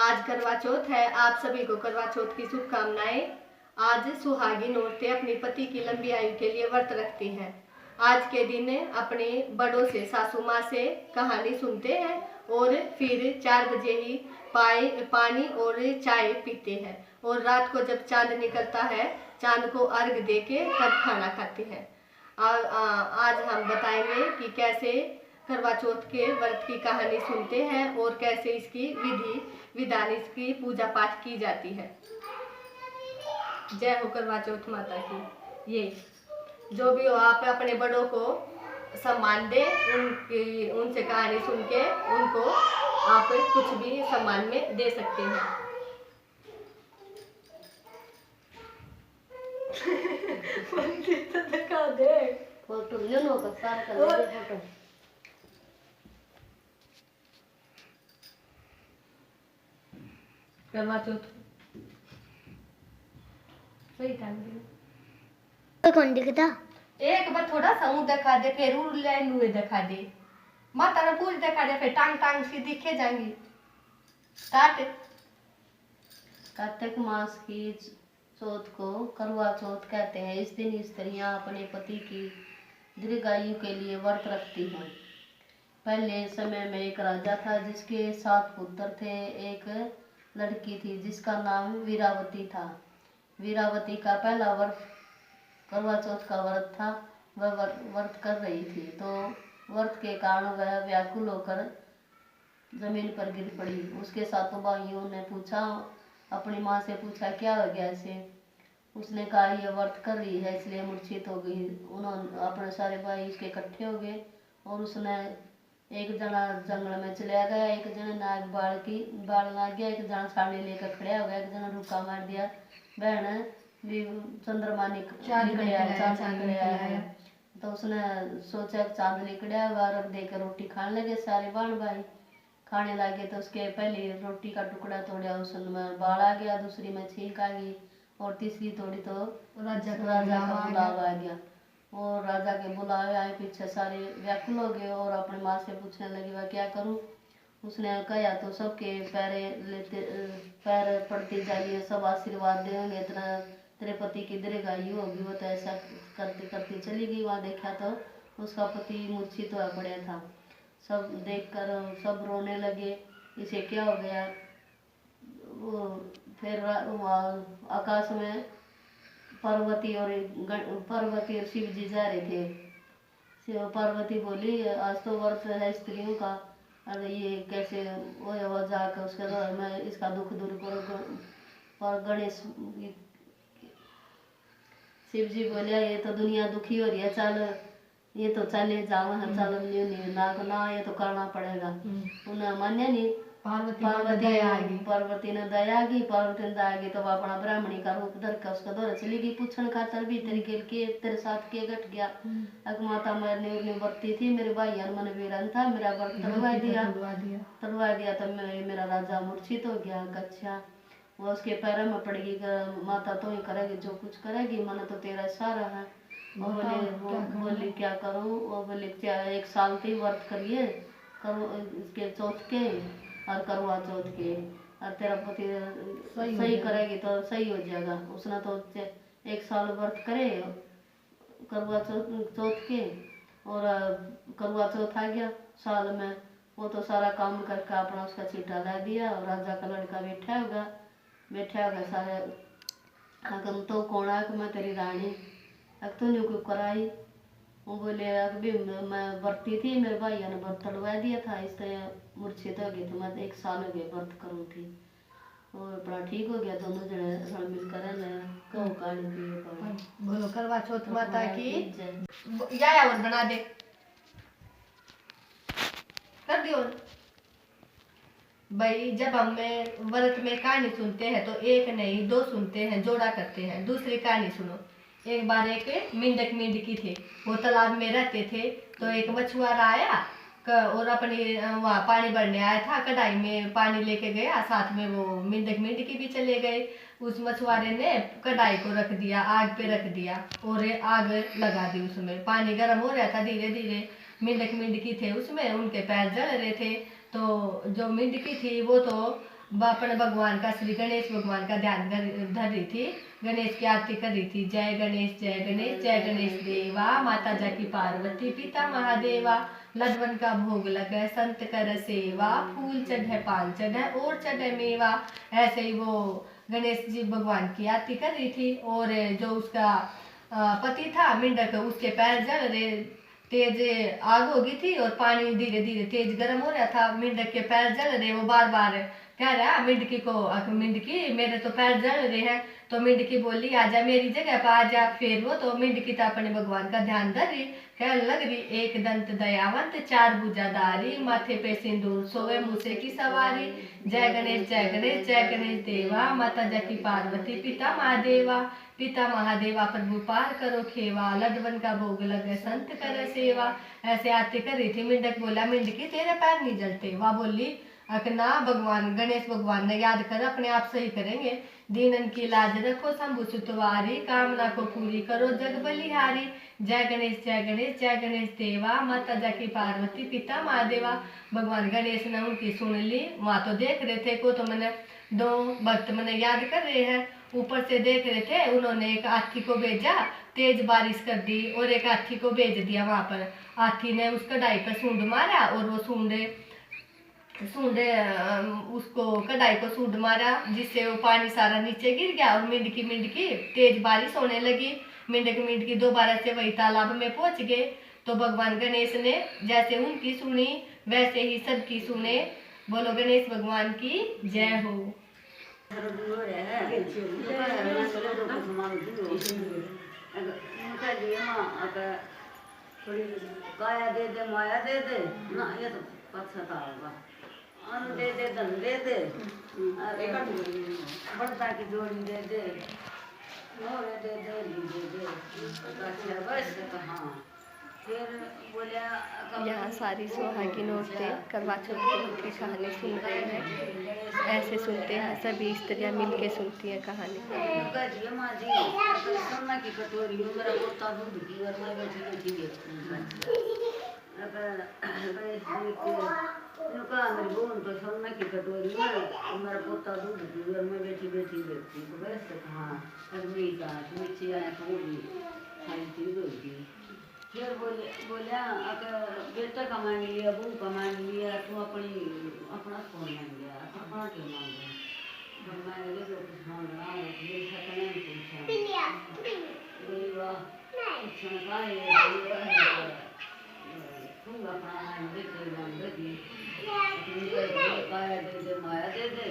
आज करवा चौथ है। आप सभी को करवा चौथ की शुभकामनाएं। आज सुहागिन औरतें अपने पति की लंबी आयु के लिए व्रत रखती हैं। आज के दिन अपने बड़ों से, सासू माँ से कहानी सुनते हैं और फिर 4 बजे ही पानी और चाय पीते हैं और रात को जब चांद निकलता है, चांद को अर्घ देके तब खाना खाते हैं। आज हम बताएंगे कि कैसे करवा चौथ के व्रत की कहानी सुनते हैं और कैसे इसकी विधि विधान, इसकी पूजा पाठ की जाती है। जय हो करवा चौथ माता की। ये जो भी हो, आप अपने बड़ों को सम्मान दें, उनसे कहानी सुन के उनको आप कुछ भी सम्मान में दे सकते हैं। दिखा दे फोटो, फोटो। करवा चौथ सही टाइम कौन दिखता? एक बार थोड़ा सा ऊँ दिखा दे, फिर लाइन हुए दिखा दे, माता ने पूरी दिखा दे, फिर टांग टांग सी दिखे जाएंगी। स्टार्ट। कार्तिक मास की चौथ को करवा चौथ कहते हैं। इस दिन स्त्रियां अपने पति की दीर्घायु के लिए व्रत रखती हैं। पहले समय में एक राजा था जिसके 7 पुत्र थे। एक लड़की थी जिसका नाम वीरावती था। वीरावती का पहला व्रत करवा चौथ का व्रत था। वह व्रत कर रही थी तो व्रत के कारण वह व्याकुल होकर जमीन पर गिर पड़ी। उसके 7 भाइयों ने पूछा, अपनी माँ से पूछा, क्या हो गया इसे? उसने कहा, यह व्रत कर रही है इसलिए मूर्छित हो गई। उन्होंने अपने सारे भाई इसके इकट्ठे हो गए और उसने एक जना जंगल में चला गया, एक जना नाग बाल ला गया, एक जना साड़ी लेकर खड़ा हो गया, एक जना रुका मार दिया। बहन भी चंद्रमा निकलिया है तो उसने सोचा चांद निकलिया, रख देकर रोटी खाने लगे। सारे बहन भाई खाने लगे तो उसके पहली रोटी का टुकड़ा तोड़ा, उसमें बाल आ गया, दूसरी में छींक आ गई और तीसरी तोड़ी तो राजा का बुलावा आ गया। और राजा के बुलावे आए पीछे सारे व्याकुल हो गए और अपनी माँ से पूछने लगी, वह क्या करूं? उसने कहा, तो सबके पैर पड़ती जाइए, सब आशीर्वाद देंगे, इतना तेरे पति की दीर्घायु होगी। वो तो ऐसा करते करते चली गई। वहाँ देखा तो उसका पति मूर्छित हुआ पड़ा था। सब देखकर सब रोने लगे, इसे क्या हो गया? वो फिर आकाश में पार्वती और शिव जी जा रहे थे। पार्वती बोली, आज तो व्रत है स्त्रियों का, अरे ये कैसे वो जाकर उसके द्वारा मैं इसका दुख दूर करूँ। और गणेश शिव जी बोले, ये तो दुनिया दुखी हो रही है, चल ये तो चले जाओ, चल ना ये तो करना पड़ेगा। उन्हें मान्य नहीं। पार्वती ने दया आ गई। पार्वती ने दया आ गई तो अपना ब्राह्मणी का रूप धर कर उसका दौरा चली गई। पूछन खातर भी तेरे साथ के घट गया। अग माता मैंने बरती थी, मेरे भाई मन वीरन था, मेरा व्रत तलवा दिया तो मेरा राजा मूर्छित हो गया। अच्छा, वो उसके पैरों में पड़ गई, माता तो ही करेगी जो कुछ करेगी, मन तो तेरा सारा है। वो बोली क्या करूँ? वो बोली, क्या 1 साल के व्रत करिए, करो इसके चौथ के और करवा चौथ के, और तेरा पति सही करेगी तो सही हो जाएगा। उसने तो 1 साल व्रत करे करवा चौथ के और करवा चौथ आ गया साल में। वो तो सारा काम करके अपना उसका चिट्ठा ला दिया और राजा का लड़का बैठा होगा सारे। अगम तो कौन है कि मैं तेरी रानी, अब तूने क्यों कराई? वो बोले, अभी मैं बरती थी, मेरे भाइयों ने व्रत तलवा दिया था, इससे मूर्छित हो गई, तो मैं 1 साल हो गया व्रत करूँ थी और बड़ा ठीक हो गया। दोनों जने मिलकर कहानी थी। बोलो करवा चौथ माता की या और बना दे, कर दियो भाई। जब हम व्रत में कहानी सुनते हैं तो एक नहीं 2 सुनते हैं, जोड़ा करते हैं। दूसरी कहानी सुनो। एक बार एक मेंढकी थे, वो तालाब में रहते थे। तो एक मछुआरा आया और अपनी वहाँ पानी भरने आया था, कढ़ाई में पानी लेके गया, साथ में वो मेंढकी भी चले गए। उस मछुआरे ने कढ़ाई को रख दिया, आग पे रख दिया और आग लगा दी। उसमें पानी गर्म हो रहा था धीरे धीरे। मेंढकी थे उसमें, उनके पैर जल रहे थे। तो जो मेंढकी थी वो तो अपने भगवान का, श्री गणेश भगवान का ध्यान धर रही थी, गणेश की आरती कर रही थी। जय गणेश जय गणेश जय गणेश देवा, माता जाकी पार्वती पिता महादेवा, लड्डवन का भोग लगे संत कर सेवा, फूल चढ़े पान चढ़े और चढ़े मेवा। ऐसे ही वो गणेश जी भगवान की आरती कर रही थी, और जो उसका पति था मेंढक, उसके पैर जल रहे, तेज आग हो गई थी और पानी धीरे धीरे तेज गर्म हो रहा था। मेंढक के पैर जल रहे, वो बार बार कह रहा मेंढकी को, मेंढकी मेरे तो पैर जल रहे हैं। तो मेंढकी बोली आजा मेरी जगह पर आजा। फिर वो तो मेंढकी तो अपने भगवान का ध्यान धर रही, कहने लग रही एक दंत दयावंत चार भुजाधारी, माथे पे सिंदूर सोवे मूसे की सवारी। जय गणेश जय गणेश देवा, माता जाकी पार्वती पिता महादेवा, पिता महादेवा प्रभु पार करो खेवा, लड्डवन का भोग लगे संत कर सेवा। ऐसे आरती कर रही थी। मेंढक बोला मेंढकी तेरे पैर नहीं जलते। वह बोली ना भगवान गणेश भगवान ने याद कर अपने आप सही करेंगे। दीनन की लाज रखो शंभु सुतवारी, कामना को पूरी करो जग बलिहारी। जय गणेश देवा, माता जाकी पार्वती पिता महादेवा। भगवान गणेश ने उनकी सुन ली। वहां तो देख रहे थे को, तो मैंने दो भक्त मैंने याद कर रहे हैं, ऊपर से देख रहे थे। उन्होंने एक हाथी को भेजा, तेज बारिश कर दी, और एक हाथी को भेज दिया वहां पर। हाथी ने उस कढ़ाई पर सूंड मारा, और वो सूंड उसको कढ़ाई को सूंड मारा, जिससे वो पानी सारा नीचे गिर गया, और मिंडकी तेज बारिश होने लगी। मिंडकी दोबारा से वही तालाब में पहुंच गए। तो भगवान गणेश ने जैसे उनकी सुनी वैसे ही सबकी सुने। बोलो गणेश भगवान की जय हो। काया दे दे माया दे दे ना, ये तो पछता होगा। अन्न दे दे धन दे दे, अरे बड़ता की जोड़ी दे दे, मोरे दे दे ली दे दे, बस कहाँ। फिर बोलिया यहाँ सारी सुहागिन औरतें करवा चौथ की कहानी सुन रहे हैं। ऐसे सुनते हैं, सभी स्त्रियाँ मिलके सुनती हैं कहानी। माँ जी सोना की कटोरी में मेरा पोता दूध की, और मैं बैठी बैठी देखती मेरी बहन तो सोना की कटोरी में मेरा पोता दूध की, और मैं बैठी बैठी देखती। तो वैसे हाँ नीचे आया तो खाई थी रोटी। फिर बोलिया अगर बेटा का मांग लिया, बहू का मांग लिया, तुम अपना कौन मांग लिया, अपना क्यों मांग लिया। जब मैं ले जो कुछ मांग रहा है पूछा तुम अपना मांग दे, कोई मांग दे काया दे दे माया दे दे,